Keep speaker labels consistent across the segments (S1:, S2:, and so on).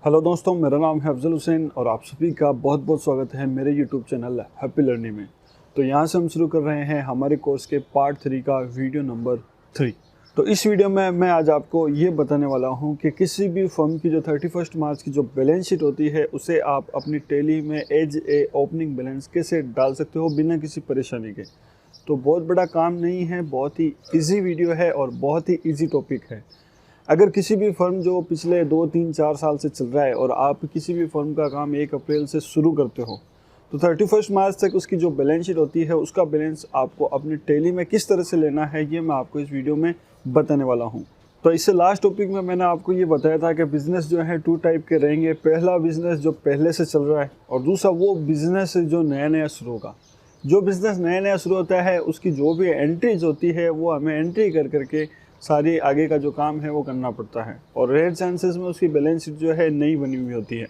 S1: Hello दोस्तों, मेरा नाम है अफजल हुसैन और आप सभी का बहुत बहुत स्वागत है मेरे यूट्यूब चैनल हैप्पी लर्निंग में। तो यहाँ से हम शुरू कर रहे हैं हमारे कोर्स के पार्ट 3 का वीडियो नंबर 3। तो इस वीडियो में मैं आज आपको ये बताने वाला हूँ कि किसी भी फर्म की जो 31 मार्च की जो बैलेंस शीट होती है उसे आप अपनी टैली में एज ए ओपनिंग बैलेंस कैसे डाल सकते हो बिना किसी परेशानी के। तो बहुत बड़ा काम नहीं है, बहुत ही ईजी वीडियो है और बहुत ही ईजी टॉपिक है। अगर किसी भी फर्म जो पिछले 2-3-4 साल से चल रहा है और आप किसी भी फर्म का काम 1 अप्रैल से शुरू करते हो तो 31 मार्च तक उसकी जो बैलेंस शीट होती है उसका बैलेंस आपको अपनी टैली में किस तरह से लेना है ये मैं आपको इस वीडियो में बताने वाला हूँ। तो इससे लास्ट टॉपिक में मैंने आपको ये बताया था कि बिज़नेस जो है 2 टाइप के रहेंगे। पहला बिज़नेस जो पहले से चल रहा है और दूसरा वो बिज़नेस जो नया नया शुरू होगा। जो बिज़नेस नया नया शुरू होता है उसकी जो भी एंट्रीज होती है वो हमें एंट्री कर करके सारी आगे का जो काम है वो करना पड़ता है और रेयर चांसेस में उसकी बैलेंस शीट जो है नई बनी हुई होती है।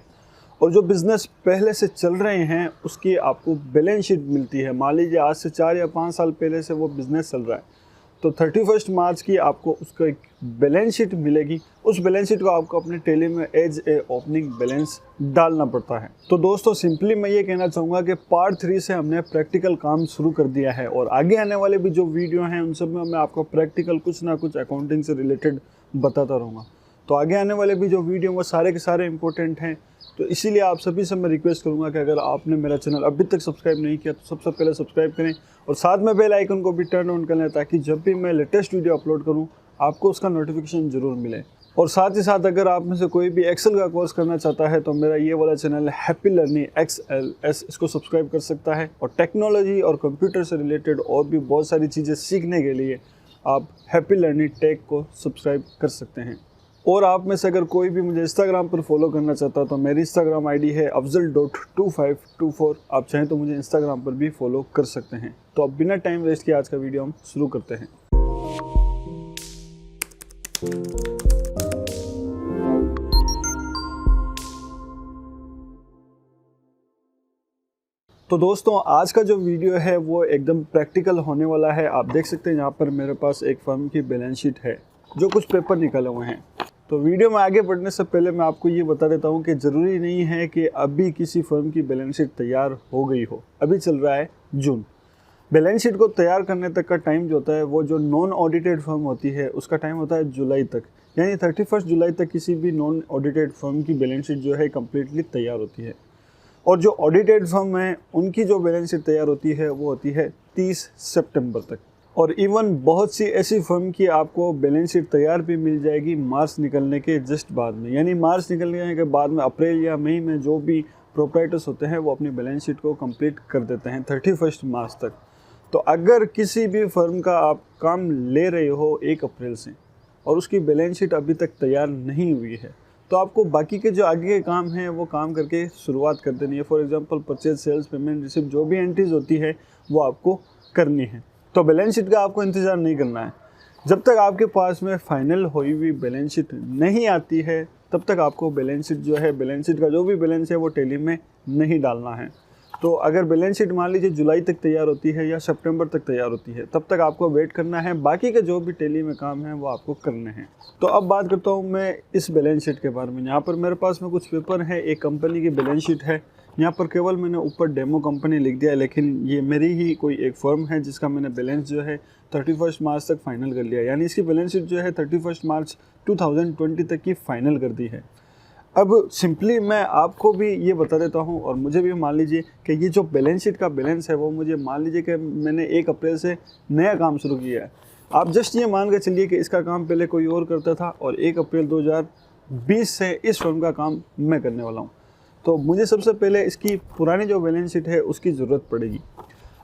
S1: और जो बिज़नेस पहले से चल रहे हैं उसकी आपको बैलेंस शीट मिलती है। मान लीजिए आज से 4 या 5 साल पहले से वो बिज़नेस चल रहा है तो 31 मार्च की आपको उसका एक बैलेंस शीट मिलेगी। उस बैलेंस शीट को आपको अपने टैली में एज ए ओपनिंग बैलेंस डालना पड़ता है। तो दोस्तों सिंपली मैं ये कहना चाहूँगा कि पार्ट 3 से हमने प्रैक्टिकल काम शुरू कर दिया है और आगे आने वाले भी जो वीडियो हैं उन सब में मैं आपको प्रैक्टिकल कुछ ना कुछ अकाउंटिंग से रिलेटेड बताता रहूँगा। तो आगे आने वाले भी जो वीडियो वो सारे के सारे इंपॉर्टेंट हैं। तो इसीलिए आप सभी से मैं रिक्वेस्ट करूंगा कि अगर आपने मेरा चैनल अभी तक सब्सक्राइब नहीं किया तो सबसे पहले सब्सक्राइब करें और साथ में बेल आइकन को भी टर्न ऑन कर लें ताकि जब भी मैं लेटेस्ट वीडियो अपलोड करूं आपको उसका नोटिफिकेशन ज़रूर मिले। और साथ ही साथ अगर आप में से कोई भी एक्सेल का कोर्स करना चाहता है तो मेरा ये वाला चैनल हैप्पी लर्निंग XLS इसको सब्सक्राइब कर सकता है। और टेक्नोलॉजी और कंप्यूटर से रिलेटेड और भी बहुत सारी चीज़ें सीखने के लिए आप हैप्पी लर्निंग टेक को सब्सक्राइब कर सकते हैं। और आप में से अगर कोई भी मुझे इंस्टाग्राम पर फॉलो करना चाहता तो मेरी इंस्टाग्राम आईडी है afzal.2524। आप चाहें तो मुझे इंस्टाग्राम पर भी फॉलो कर सकते हैं। तो अब बिना टाइम वेस्ट किए आज का वीडियो हम शुरू करते हैं। तो दोस्तों आज का जो वीडियो है वो एकदम प्रैक्टिकल होने वाला है। आप देख सकते हैं यहाँ पर मेरे पास एक फर्म की बैलेंस शीट है जो कुछ पेपर निकले हुए हैं। तो वीडियो में आगे बढ़ने से पहले मैं आपको ये बता देता हूँ कि ज़रूरी नहीं है कि अभी किसी फर्म की बैलेंस शीट तैयार हो गई हो। अभी चल रहा है जून। बैलेंस शीट को तैयार करने तक का टाइम जो होता है वो जो नॉन ऑडिटेड फर्म होती है उसका टाइम होता है जुलाई तक। यानी 31 जुलाई तक किसी भी नॉन ऑडिटेड फर्म की बैलेंस शीट जो है कम्प्लीटली तैयार होती है। और जो ऑडिटेड फर्म है उनकी जो बैलेंस शीट तैयार होती है वो होती है 30 सितंबर तक। और इवन बहुत सी ऐसी फर्म की आपको बैलेंस शीट तैयार भी मिल जाएगी मार्च निकलने के जस्ट बाद में। यानी मार्च निकलने के बाद में अप्रैल या मई में जो भी प्रोप्राइटर्स होते हैं वो अपनी बैलेंस शीट को कंप्लीट कर देते हैं 31 मार्च तक। तो अगर किसी भी फर्म का आप काम ले रहे हो 1 अप्रैल से और उसकी बैलेंस शीट अभी तक तैयार नहीं हुई है तो आपको बाकी के जो आगे के काम हैं वो काम करके शुरुआत कर देनी है। For example purchase, sales, payment, receipt जो भी एंट्रीज होती है वो आपको करनी है। तो बैलेंस शीट का आपको इंतज़ार नहीं करना है। जब तक आपके पास में फाइनल हुई हुई बैलेंस शीट नहीं आती है तब तक आपको बैलेंस शीट जो है बैलेंस शीट का जो भी बैलेंस है वो टैली में नहीं डालना है। तो अगर बैलेंस शीट मान लीजिए जुलाई तक तैयार होती है या सितंबर तक तैयार होती है तब तक आपको वेट करना है। बाकी के जो भी टैली में काम है वो आपको करने हैं। तो अब बात करता हूँ मैं इस बैलेंस शीट के बारे में। यहाँ पर मेरे पास में कुछ पेपर है, एक कंपनी की बैलेंस शीट है। यहाँ पर केवल मैंने ऊपर डेमो कंपनी लिख दिया है लेकिन ये मेरी ही कोई एक फर्म है जिसका मैंने बैलेंस जो है 31 मार्च तक फाइनल कर लिया। यानी इसकी बैलेंस शीट जो है 31 मार्च 2020 तक की फाइनल कर दी है। अब सिंपली मैं आपको भी ये बता देता हूँ और मुझे भी मान लीजिए कि ये जो बैलेंस शीट का बैलेंस है वो मुझे मान लीजिए कि मैंने 1 अप्रैल से नया काम शुरू किया है। आप जस्ट ये मान के चलिए कि इसका काम पहले कोई और करता था और 1 अप्रैल 2020 से इस फर्म का काम मैं करने वाला हूँ। तो मुझे सबसे पहले इसकी पुरानी जो बैलेंस शीट है उसकी ज़रूरत पड़ेगी।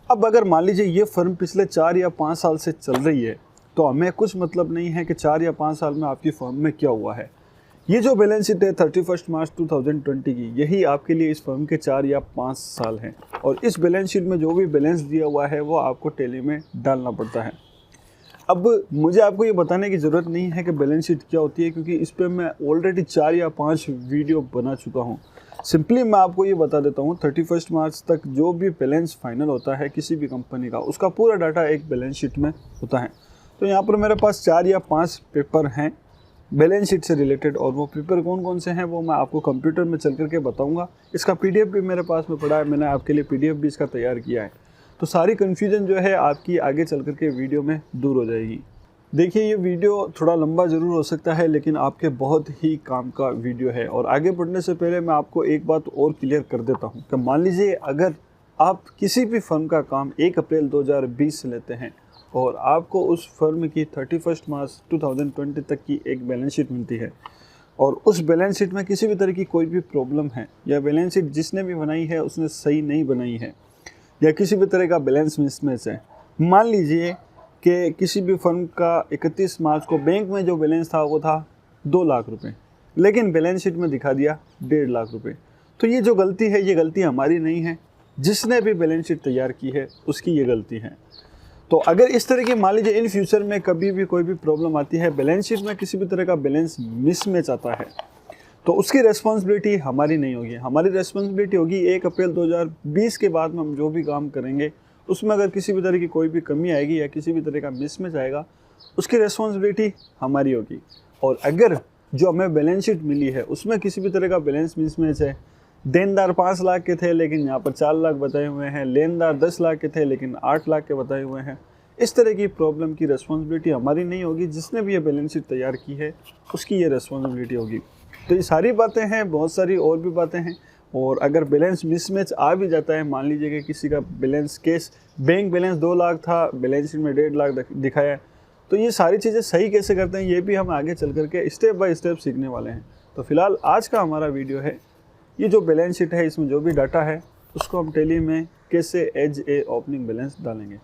S1: अब अगर मान लीजिए ये फर्म पिछले 4 या 5 साल से चल रही है तो हमें कुछ मतलब नहीं है कि 4 या 5 साल में आपकी फर्म में क्या हुआ है। ये जो बैलेंस शीट है 31 मार्च 2020 की यही आपके लिए इस फर्म के 4 या 5 साल हैं। और इस बैलेंस शीट में जो भी बैलेंस दिया हुआ है वो आपको टैली में डालना पड़ता है। अब मुझे आपको ये बताने की ज़रूरत नहीं है कि बैलेंस शीट क्या होती है क्योंकि इस पर मैं ऑलरेडी 4 या 5 वीडियो बना चुका हूँ। सिंपली मैं आपको ये बता देता हूँ 31 मार्च तक जो भी बैलेंस फाइनल होता है किसी भी कंपनी का उसका पूरा डाटा एक बैलेंस शीट में होता है। तो यहाँ पर मेरे पास 4 या 5 पेपर हैं बैलेंस शीट से रिलेटेड, और वो पेपर कौन कौन से हैं वो मैं आपको कंप्यूटर में चल करके बताऊंगा। इसका पीडीएफ भी मेरे पास में पड़ा है, मैंने आपके लिए पीडीएफ भी इसका तैयार किया है। तो सारी कन्फ्यूजन जो है आपकी आगे चल करके वीडियो में दूर हो जाएगी। देखिए, ये वीडियो थोड़ा लंबा ज़रूर हो सकता है, लेकिन आपके बहुत ही काम का वीडियो है। और आगे बढ़ने से पहले मैं आपको एक बात और क्लियर कर देता हूँ कि मान लीजिए अगर आप किसी भी फर्म का काम 1 अप्रैल 2020 से लेते हैं और आपको उस फर्म की 31 मार्च 2020 तक की एक बैलेंस शीट मिलती है, और उस बैलेंस शीट में किसी भी तरह की कोई भी प्रॉब्लम है, या बैलेंस शीट जिसने भी बनाई है उसने सही नहीं बनाई है, या किसी भी तरह का बैलेंस मिसमैच है। मान लीजिए कि किसी भी फर्म का 31 मार्च को बैंक में जो बैलेंस था वो था 2 लाख रुपए, लेकिन बैलेंस शीट में दिखा दिया 1.5 लाख रुपए। तो ये जो गलती है, ये गलती हमारी नहीं है, जिसने भी बैलेंस शीट तैयार की है उसकी ये गलती है। तो अगर इस तरह की मान लीजिए इन फ्यूचर में कभी भी कोई भी प्रॉब्लम आती है, बैलेंस शीट में किसी भी तरह का बैलेंस मिसमैच आता है, तो उसकी रेस्पॉन्सिबिलिटी हमारी नहीं होगी। हमारी रेस्पॉन्सिबिलिटी होगी 1 अप्रैल 2020 के बाद में हम जो भी काम करेंगे उसमें अगर किसी भी तरह की कोई भी कमी आएगी या किसी भी तरह का मिसमैच आएगा, उसकी रेस्पॉन्सिबिलिटी हमारी होगी। और अगर जो हमें बैलेंस शीट मिली है उसमें किसी भी तरह का बैलेंस मिसमैच है, देनदार 5 लाख के थे लेकिन यहाँ पर 4 लाख बताए हुए हैं, लेनदार 10 लाख के थे लेकिन 8 लाख के बताए हुए हैं, इस तरह की प्रॉब्लम की रेस्पॉन्सिबिलिटी हमारी नहीं होगी। जिसने भी ये बैलेंस शीट तैयार की है उसकी ये रेस्पॉन्सिबिलिटी होगी। तो ये सारी बातें हैं, बहुत सारी और भी बातें हैं। और अगर बैलेंस मिसमैच आ भी जाता है, मान लीजिए कि किसी का balance case bank balance 2 lakh था, बैलेंस शीट में 1.5 लाख दिखाया है, तो ये सारी चीज़ें सही कैसे करते हैं ये भी हम आगे चल करके स्टेप बाय स्टेप सीखने वाले हैं। तो फिलहाल आज का हमारा वीडियो है, ये जो बैलेंस शीट है इसमें जो भी डाटा है उसको हम टैली में कैसे एज ए ओपनिंग बैलेंस डालेंगे।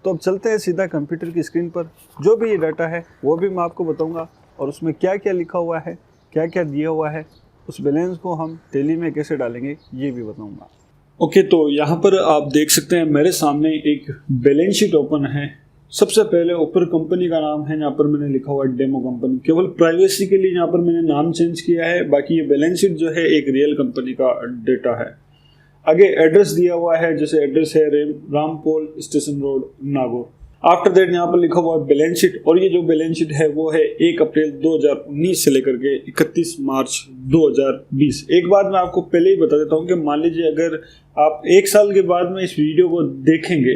S1: तो अब चलते हैं सीधा कंप्यूटर की स्क्रीन पर। जो भी ये डाटा है वो भी मैं आपको बताऊंगा, और उसमें क्या क्या लिखा हुआ है, क्या क्या दिया हुआ है, उस बैलेंस को हम टैली में कैसे डालेंगे ये भी बताऊंगा। ओके, तो यहाँ पर आप देख सकते हैं मेरे सामने एक बैलेंस शीट ओपन है। सबसे पहले ऊपर कंपनी का नाम है, यहाँ पर मैंने लिखा हुआ है डेमो कंपनी। केवल प्राइवेसी के लिए यहाँ पर मैंने नाम चेंज किया है, बाकी ये बैलेंस शीट जो है एक रियल कंपनी का डेटा है। आगे एड्रेस दिया हुआ है, जैसे एड्रेस है Rampol station road Nagaur. After that यहाँ पर लिखा हुआ है बैलेंस शीट, और ये जो बैलेंस शीट है वो है 1 अप्रैल 2019 से लेकर के 31 मार्च 2020। एक बात मैं आपको पहले ही बता देता हूँ कि मान लीजिए अगर आप 1 साल के बाद में इस वीडियो को देखेंगे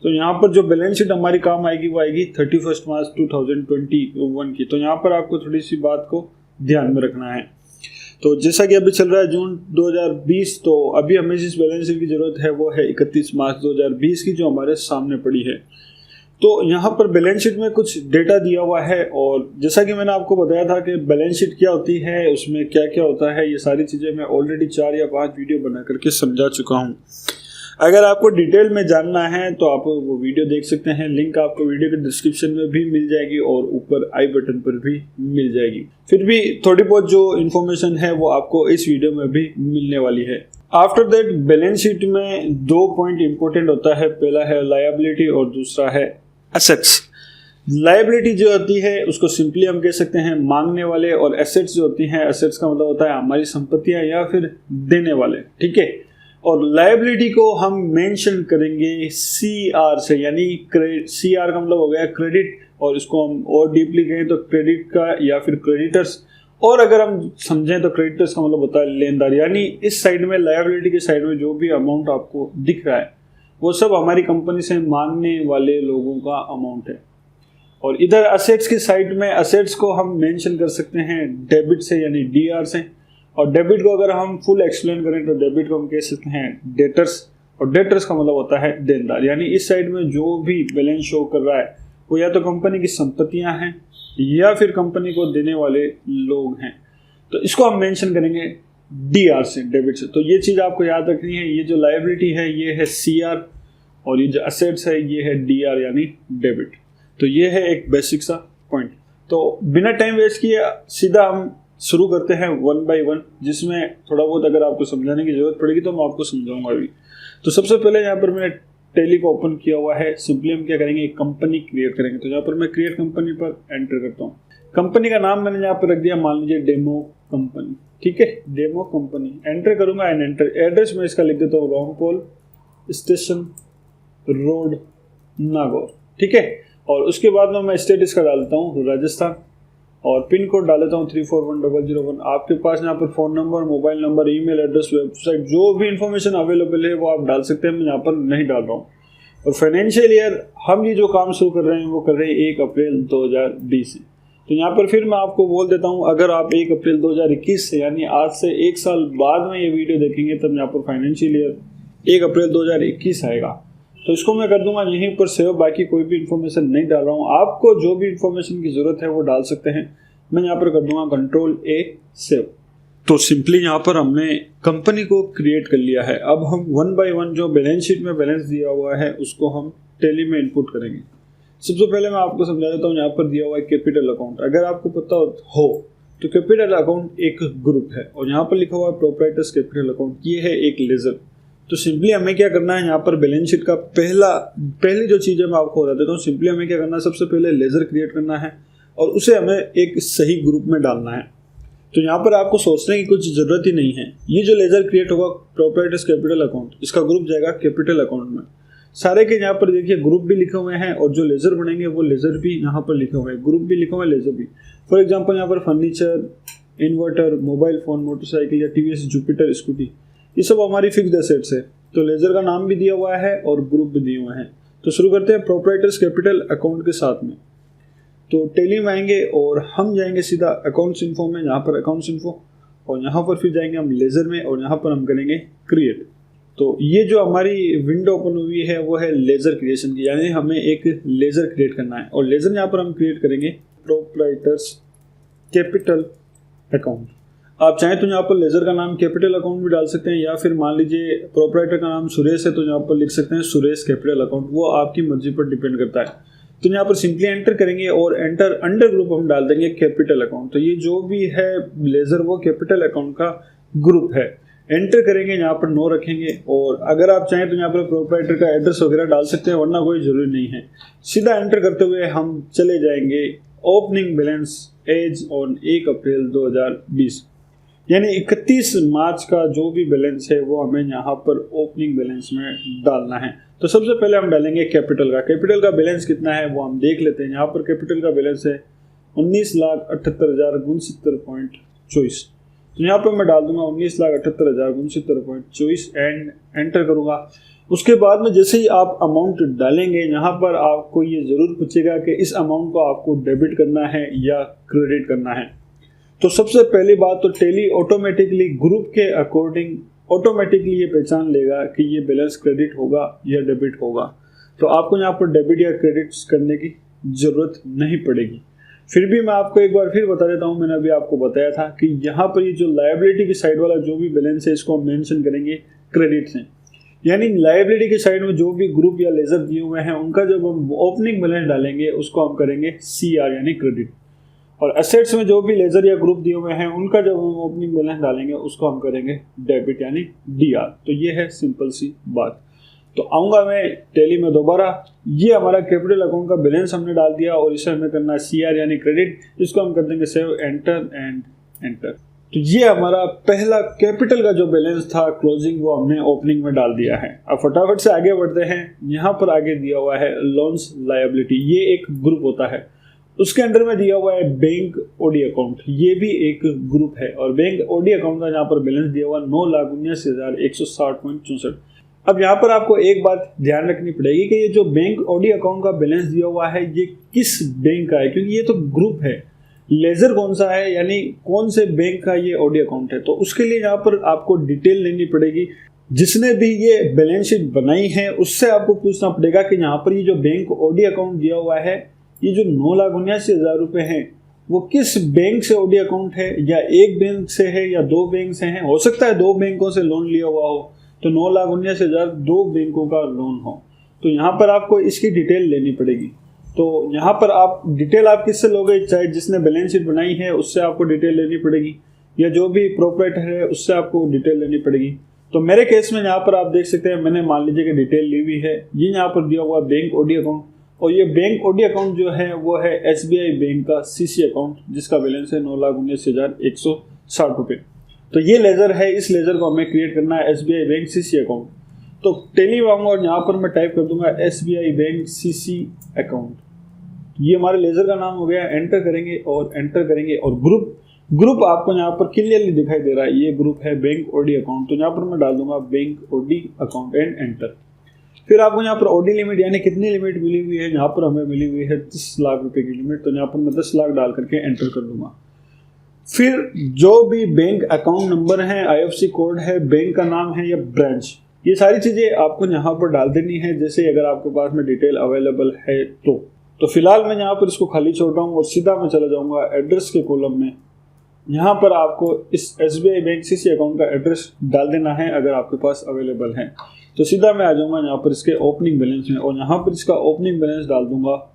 S1: तो यहाँ पर जो बैलेंस शीट हमारी काम आएगी वो आएगी 31 मार्च 2021 की। तो यहाँ पर आपको थोड़ी सी बात को ध्यान में रखना है। तो जैसा कि अभी चल रहा है जून 2020, तो अभी हमें जिस बैलेंस शीट की जरूरत है वो है 31 मार्च 2020 की, जो हमारे सामने पड़ी है। तो यहाँ पर बैलेंस शीट में कुछ डेटा दिया हुआ है, और जैसा कि मैंने आपको बताया था कि बैलेंस शीट क्या होती है, उसमें क्या क्या होता है, ये सारी चीज़ें मैं ऑलरेडी 4 या 5 वीडियो बना करके समझा चुका हूँ। अगर आपको डिटेल में जानना है तो आप वो वीडियो देख सकते हैं, लिंक आपको वीडियो के डिस्क्रिप्शन में भी मिल जाएगी और ऊपर आई बटन पर भी मिल जाएगी। फिर भी थोड़ी बहुत जो इन्फॉर्मेशन है वो आपको इस वीडियो में भी मिलने वाली है। आफ्टर दैट बैलेंस शीट में 2 पॉइंट इंपॉर्टेंट होता है, पहला है लायबिलिटी और दूसरा है एसेट्स। लायबिलिटी जो होती है उसको सिंपली हम कह सकते हैं मांगने वाले, और एसेट्स जो होती हैं, एसेट्स का मतलब होता है हमारी संपत्तियां या फिर देने वाले, ठीक है। और लायबिलिटी को हम मेंशन करेंगे सीआर से, यानी सीआर का मतलब हो गया क्रेडिट, और इसको हम और डीपली कहें तो क्रेडिट का या फिर क्रेडिटर्स, और अगर हम समझें तो क्रेडिटर्स का मतलब होता है लेनदार। यानी इस साइड में लायबिलिटी के साइड में जो भी अमाउंट आपको दिख रहा है वो सब हमारी कंपनी से मांगने वाले लोगों का अमाउंट है। और इधर असेट्स की साइड में असेट्स को हम मेंशन कर सकते हैं डेबिट से, यानी डीआर से। और डेबिट को अगर हम फुल एक्सप्लेन करें तो डेबिट को हम कह सकते हैं डेटर्स, और डेटर्स का मतलब होता है देनदार। यानी इस साइड में जो भी बैलेंस शो कर रहा है वो या तो कंपनी की संपत्तियां हैं या फिर कंपनी को देने वाले लोग हैं, तो इसको हम मेंशन करेंगे डीआर से, डेबिट से। तो ये चीज़ आपको याद रखनी है, ये जो लायबिलिटी है ये है सीआर, और ये जो असेट्स है ये है डीआर यानी डेबिट। तो ये है एक बेसिक सा पॉइंट। तो बिना टाइम वेस्ट किए सीधा हम शुरू करते हैं 1 बाय 1, जिसमें थोड़ा बहुत अगर आपको समझाने की जरूरत पड़ेगी तो मैं आपको समझाऊंगा अभी। तो सबसे पहले यहाँ पर मैंने टैली को ओपन किया हुआ है। सिंपली हम क्या करेंगे, एक कंपनी क्रिएट करेंगे। तो यहाँ पर मैं क्रिएट कंपनी पर एंटर करता हूँ। कंपनी का नाम मैंने यहाँ पर रख दिया, मान लीजिए डेमो कंपनी, ठीक है, डेमो कंपनी। एंटर करूंगा एंड एंटर। एड्रेस में इसका लिख देता हूँ रामपोल स्टेशन रोड नागौर, ठीक है। और उसके बाद में मैं स्टेट इसका डालता हूँ राजस्थान, और पिन कोड डाल देता हूँ 341001। आपके पास यहाँ पर phone number, mobile number, email address, website, जो भी इन्फॉर्मेशन अवेलेबल है वो आप डाल सकते हैं, मैं यहाँ पर नहीं डाल रहा हूँ। और फाइनेंशियल ईयर हम ये जो काम शुरू कर रहे हैं वो कर रहे हैं 1 अप्रैल 2020 से। तो यहाँ पर फिर मैं आपको बोल देता हूँ, अगर आप 1 अप्रैल 2021 से यानी आज से 1 साल बाद में ये वीडियो देखेंगे तब यहाँ पर फाइनेंशियल ईयर 1 अप्रैल 2021 आएगा। तो इसको मैं कर दूंगा यहीं पर सेव, बाकी कोई भी इन्फॉर्मेशन नहीं डाल रहा हूँ। आपको जो भी इन्फॉर्मेशन की ज़रूरत है वो डाल सकते हैं, मैं यहाँ पर कर दूंगा Ctrl+A सेव। तो सिंपली यहाँ पर हमने कंपनी को क्रिएट कर लिया है। अब हम 1 बाय 1 जो बैलेंस शीट में बैलेंस दिया हुआ है उसको हम टैली में इनपुट करेंगे। सबसे पहले मैं आपको समझा देता हूँ, यहाँ पर दिया हुआ है कैपिटल अकाउंट। अगर आपको पता हो तो कैपिटल अकाउंट एक ग्रुप है और यहाँ पर लिखा हुआ है प्रोप्राइटर्स कैपिटल अकाउंट, ये है एक लेजर। तो सिंपली हमें क्या करना है, यहाँ पर बैलेंस शीट का पहली जो चीज़ है मैं आपको बता देता हूँ। सिंपली हमें क्या करना है, सबसे पहले लेजर क्रिएट करना है और उसे हमें एक सही ग्रुप में डालना है। तो यहाँ पर आपको सोचने की कुछ ज़रूरत ही नहीं है। ये जो लेजर क्रिएट होगा प्रोप्राइटर्स कैपिटल अकाउंट, इसका ग्रुप जाएगा कैपिटल अकाउंट में। सारे के यहाँ पर देखिए ग्रुप भी लिखे हुए हैं और जो लेजर बनेंगे वो लेजर भी यहाँ पर लिखे हुए हैं, ग्रुप भी लिखे हुए हैं, लेजर भी। फॉर एग्जांपल यहाँ पर furniture, inverter, mobile phone, motorcycle या टीवीएस जुपिटर स्कूटी, ये सब हमारी फिक्स्ड एसेट्स है। तो लेजर का नाम भी दिया हुआ है और ग्रुप भी दिए हुए हैं। तो शुरू करते हैं प्रोप्राइटर्स कैपिटल अकाउंट के साथ में। तो टैली में आएंगे और हम जाएंगे सीधा अकाउंट्स इन्फो में, यहाँ पर अकाउंट्स इन्फो, और यहाँ पर फिर जाएंगे हम लेजर में और यहाँ पर हम करेंगे क्रिएट। तो ये जो हमारी विंडो ओपन हुई है वो है लेजर क्रिएशन की, यानी हमें एक लेजर क्रिएट करना है। और लेजर यहाँ पर हम क्रिएट करेंगे प्रोप्राइटर्स कैपिटल अकाउंट। आप चाहें तो यहाँ पर लेजर का नाम कैपिटल अकाउंट भी डाल सकते हैं, या फिर मान लीजिए प्रोप्राइटर का नाम सुरेश है तो यहाँ पर लिख सकते हैं सुरेश कैपिटल अकाउंट, वो आपकी मर्जी पर डिपेंड करता है। तो यहाँ पर सिंपली एंटर करेंगे और एंटर अंडर ग्रुप हम डाल देंगे कैपिटल अकाउंट। तो ये जो भी है लेजर वो कैपिटल अकाउंट का ग्रुप है। एंटर करेंगे, यहाँ पर नो रखेंगे और अगर आप चाहें तो यहाँ पर प्रोप्राइटर का एड्रेस वगैरह डाल सकते हैं, वरना कोई ज़रूरी नहीं है। सीधा एंटर करते हुए हम चले जाएंगे ओपनिंग बैलेंस एज ऑन 1 अप्रैल 2020, यानी 31 मार्च का जो भी बैलेंस है वो हमें यहाँ पर ओपनिंग बैलेंस में डालना है। तो सबसे पहले हम डालेंगे कैपिटल का। कैपिटल का बैलेंस कितना है वो हम देख लेते हैं। यहाँ पर कैपिटल का बैलेंस है 19,78,069.24। तो यहाँ पर मैं डाल दूंगा 19,78,069.24 एंड एंटर करूँगा। उसके बाद में जैसे ही आप अमाउंट डालेंगे, यहाँ पर आपको ये ज़रूर पूछेगा कि इस अमाउंट को आपको डेबिट करना है या क्रेडिट करना है। तो सबसे पहली बात तो टैली ऑटोमेटिकली ग्रुप के अकॉर्डिंग ऑटोमेटिकली ये पहचान लेगा कि ये बैलेंस क्रेडिट होगा या डेबिट होगा। तो आपको यहाँ पर डेबिट या क्रेडिट करने की ज़रूरत नहीं पड़ेगी। फिर भी मैं आपको एक बार फिर बता देता हूँ, मैंने अभी आपको बताया था कि यहाँ पर ये जो लायबिलिटी की साइड वाला जो भी बैलेंस है इसको हम मेंशन करेंगे क्रेडिट से। यानी लायबिलिटी की साइड में जो भी ग्रुप या लेजर दिए हुए हैं उनका जब हम ओपनिंग बैलेंस डालेंगे उसको हम करेंगे CR यानी क्रेडिट, और एसेट्स में जो भी लेजर या ग्रुप दिए हुए हैं उनका जब हम ओपनिंग बैलेंस डालेंगे उसको हम करेंगे डेबिट यानी DR। तो ये है सिंपल सी बात। तो आऊँगा मैं टैली में दोबारा। ये हमारा कैपिटल अकाउंट का बैलेंस हमने डाल दिया और इसे हमें करना है CR यानी क्रेडिट। इसको हम कर देंगे सेव, एंटर एंड एंटर। तो ये हमारा पहला कैपिटल का जो बैलेंस था क्लोजिंग वो हमने ओपनिंग में डाल दिया है। अब फटाफट से आगे बढ़ते हैं। यहाँ पर आगे दिया हुआ है लोन्स लायबिलिटी, ये एक ग्रुप होता है। उसके अंडर में दिया हुआ है बैंक OD अकाउंट, ये भी एक ग्रुप है। और बैंक OD अकाउंट का यहाँ पर बैलेंस दिया हुआ 9,79,160.64। अब यहाँ पर आपको एक बात ध्यान रखनी पड़ेगी कि ये जो बैंक OD अकाउंट का बैलेंस दिया हुआ है ये किस बैंक का है, क्योंकि ये तो ग्रुप है। लेजर कौन सा है यानी कौन से बैंक का ये OD अकाउंट है, तो उसके लिए यहाँ पर आपको डिटेल लेनी पड़ेगी। जिसने भी ये बैलेंस शीट बनाई है उससे आपको पूछना पड़ेगा कि यहाँ पर ये जो बैंक OD अकाउंट दिया हुआ है, ये जो 9,79,000 रुपये हैं वो किस बैंक से OD अकाउंट है, या एक बैंक से है या 2 बैंक से है। हो सकता है 2 बैंकों से लोन लिया हुआ हो, तो 9,79,000 2 बैंकों का लोन हो। तो यहाँ पर आपको इसकी डिटेल लेनी पड़ेगी। तो यहाँ पर आप डिटेल आप किससे लोगे, चाहे जिसने बैलेंस शीट बनाई है उससे आपको डिटेल लेनी पड़ेगी, या जो भी प्रोप्राइटर है उससे आपको डिटेल लेनी पड़ेगी। तो मेरे केस में यहाँ पर आप देख सकते हैं मैंने मान लीजिए कि डिटेल ली हुई है। ये यहाँ पर दिया हुआ बैंक OD अकाउंट, और ये बैंक OD अकाउंट जो है वो है SBI बैंक का CC अकाउंट जिसका बैलेंस है 9,19,160 रुपये। तो ये लेजर है, इस लेजर को हमें क्रिएट करना है SBI बैंक CC अकाउंट। तो टैली में आऊँगा और यहाँ पर मैं टाइप कर दूंगा SBI बैंक CC अकाउंट। ये हमारे लेजर का नाम हो गया, एंटर करेंगे और ग्रुप आपको यहाँ पर क्लियरली दिखाई दे रहा है, ये ग्रुप है बैंक ओडी अकाउंट। तो यहाँ पर मैं डाल दूंगा bank OD account and enter. फिर आपको यहाँ पर ओडी लिमिट यानी कितनी लिमिट मिली हुई है, यहाँ पर हमें मिली हुई है 10 लाख रुपए की लिमिट। तो यहाँ पर मैं 10 लाख डाल करके एंटर कर दूंगा। फिर जो भी बैंक अकाउंट नंबर है, IFSC कोड है, बैंक का नाम है या ब्रांच, ये सारी चीजें आपको यहाँ पर डाल देनी है, जैसे अगर आपके पास में डिटेल अवेलेबल है तो फिलहाल मैं यहाँ पर इसको खाली छोड़ रहा हूँ और सीधा मैं चला जाऊंगा एड्रेस के कॉलम में। यहाँ पर आपको इस SBI बैंक CC अकाउंट का एड्रेस डाल देना है अगर आपके पास अवेलेबल है। तो सीधा मैं आ जाऊंगा यहाँ पर इसके ओपनिंग बैलेंस में और यहाँ पर इसका ओपनिंग बैलेंस डाल दूंगा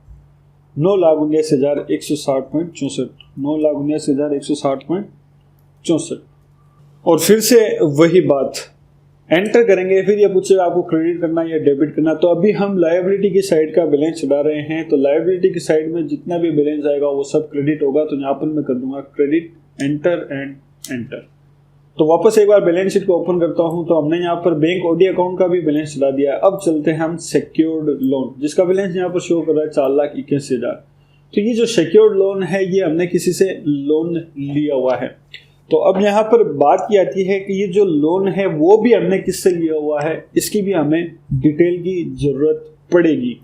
S1: 9,19,160.64, 9,19,160.64। और फिर से वही बात, एंटर करेंगे। फिर ये पूछेगा आपको क्रेडिट करना या डेबिट करना। तो अभी हम लायबिलिटी की साइड का बैलेंस चढ़ा रहे हैं, तो लायबिलिटी की साइड में जितना भी बैलेंस आएगा वो सब क्रेडिट होगा। तो यहाँ पर मैं कर दूंगा क्रेडिट, एंटर एंड एंटर। तो वापस एक बार बैलेंस शीट को ओपन करता हूं, तो हमने यहाँ पर बैंक ओडी अकाउंट का भी बैलेंस चला दिया है। अब चलते हैं हम सिक्योर्ड लोन, जिसका बैलेंस यहाँ पर शो कर रहा है 4,81,000। तो ये जो सिक्योर्ड लोन है ये हमने किसी से लोन लिया हुआ है। तो अब यहाँ पर बात की आती है कि ये जो लोन है वो भी हमने किससे लिया हुआ है, इसकी भी हमें डिटेल की जरूरत पड़ेगी।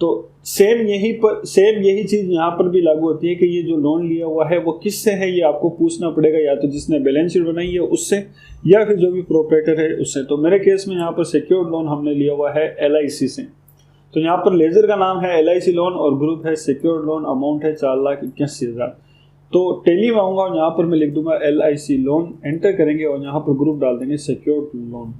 S1: तो सेम यही चीज यहाँ पर भी लागू होती है कि ये जो लोन लिया हुआ है वो किससे है, ये आपको पूछना पड़ेगा, या तो जिसने बैलेंस शीट बनाई है उससे या फिर जो भी प्रोप्राइटर है उससे। तो मेरे केस में यहाँ पर सिक्योर्ड लोन हमने लिया हुआ है LIC से। तो यहाँ पर लेजर का नाम है LIC लोन और ग्रुप है सिक्योर्ड लोन, अमाउंट है 4,81,000। तो टेली में आऊंगा और यहाँ पर मैं लिख दूंगा LIC लोन, एंटर करेंगे और यहाँ पर ग्रुप डाल देंगे सिक्योर्ड लोन।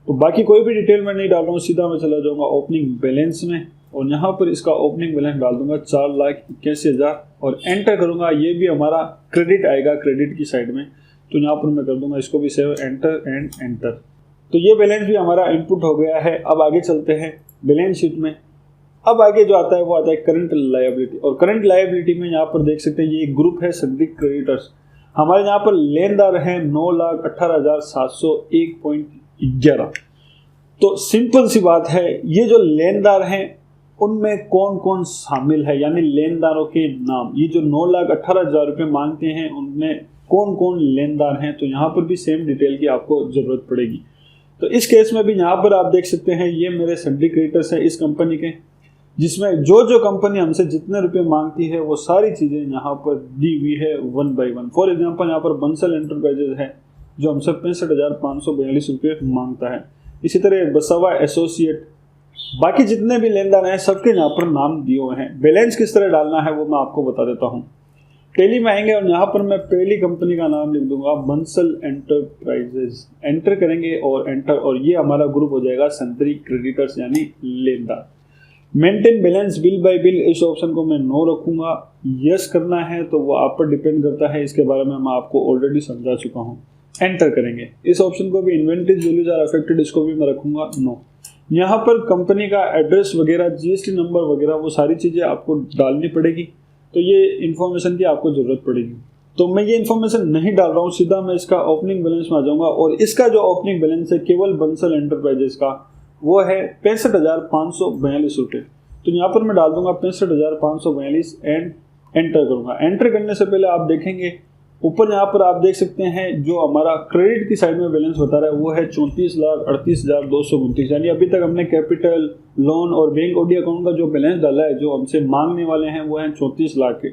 S1: तो बाकी कोई भी डिटेल मैं नहीं डाल रहा हूँ, सीधा मैं चला जाऊंगा ओपनिंग बैलेंस में और यहाँ पर इसका ओपनिंग बैलेंस डाल दूंगा 4,81,000 और एंटर करूंगा। ये भी हमारा क्रेडिट आएगा क्रेडिट की साइड में। तो यहाँ पर मैं कर दूंगा इसको भी सेव, एंटर एंड एंटर। तो ये बैलेंस भी हमारा इनपुट हो गया है। अब आगे चलते हैं बैलेंस शीट में। अब आगे जो आता है वो आता है करंट लायबिलिटी, और करंट लायबिलिटी में यहाँ पर देख सकते हैं ये ग्रुप है संदिग्ध क्रेडिटर्स। हमारे यहाँ पर लेनदार है 9,18,701.11। तो सिंपल सी बात है, ये जो लेनदार हैं उनमें कौन कौन शामिल है, यानी लेनदारों के नाम। ये जो 9,18,000 रुपये मांगते हैं उनमें कौन कौन लेनदार हैं, तो यहाँ पर भी सेम डिटेल की आपको जरूरत पड़ेगी। तो इस केस में भी यहाँ पर आप देख सकते हैं ये मेरे संदिग्ध क्रेडिटर्स हैं इस कंपनी के, जिसमें जो कंपनी हमसे जितने रुपए मांगती है वो सारी चीजें यहाँ पर दी हुई है 1 by 1। फॉर एग्जांपल यहाँ पर बंसल एंटरप्राइजेज है जो हमसे 65,542 रुपये मांगता है। इसी तरह बसावा एसोसिएट, बाकी जितने भी लेनदार हैं सबके यहाँ पर नाम दिए हुए हैं। बैलेंस किस तरह डालना है वो मैं आपको बता देता हूँ। टेली में आएंगे और यहाँ पर मैं पहली कंपनी का नाम लिख दूंगा बंसल एंटरप्राइजेज, एंटर करेंगे और एंटर, और ये हमारा ग्रुप हो जाएगा संदिग्ध क्रेडिटर्स यानी लेनदार। Maintain balance bill bye bill, इस ऑप्शन को मैं नो रखूंगा। यस करना है तो वो आप पर डिपेंड करता है, इसके बारे में मैं आपको ऑलरेडी समझा चुका हूँ। एंटर करेंगे। इस ऑप्शन को भी इन्वेंटरी वैल्यूज आर अफेक्टेड, इसको भी मैं रखूंगा नो। यहाँ पर कंपनी का एड्रेस वगैरह, GST नंबर वगैरह वो सारी चीज़ें आपको डालनी पड़ेगी, तो ये इन्फॉर्मेशन की आपको ज़रूरत पड़ेगी। तो मैं ये इन्फॉर्मेशन नहीं डाल रहा हूँ, सीधा मैं इसका ओपनिंग बैलेंस में आ जाऊँगा और इसका जो ओपनिंग बैलेंस है केवल बंसल एंटरप्राइजेस का वो है 65,542 रुपये। तो यहाँ पर मैं डाल दूंगा 65,542 एंड एंटर करूँगा। एंटर करने से पहले आप देखेंगे ऊपर यहाँ पर आप देख सकते हैं जो हमारा क्रेडिट की साइड में बैलेंस बता रहा है वो है 34,38,229, यानी अभी तक हमने कैपिटल, लोन और बैंक ओडी अकाउंट का जो बैलेंस डाला है जो हमसे मांगने वाले हैं वो है 34 लाख के।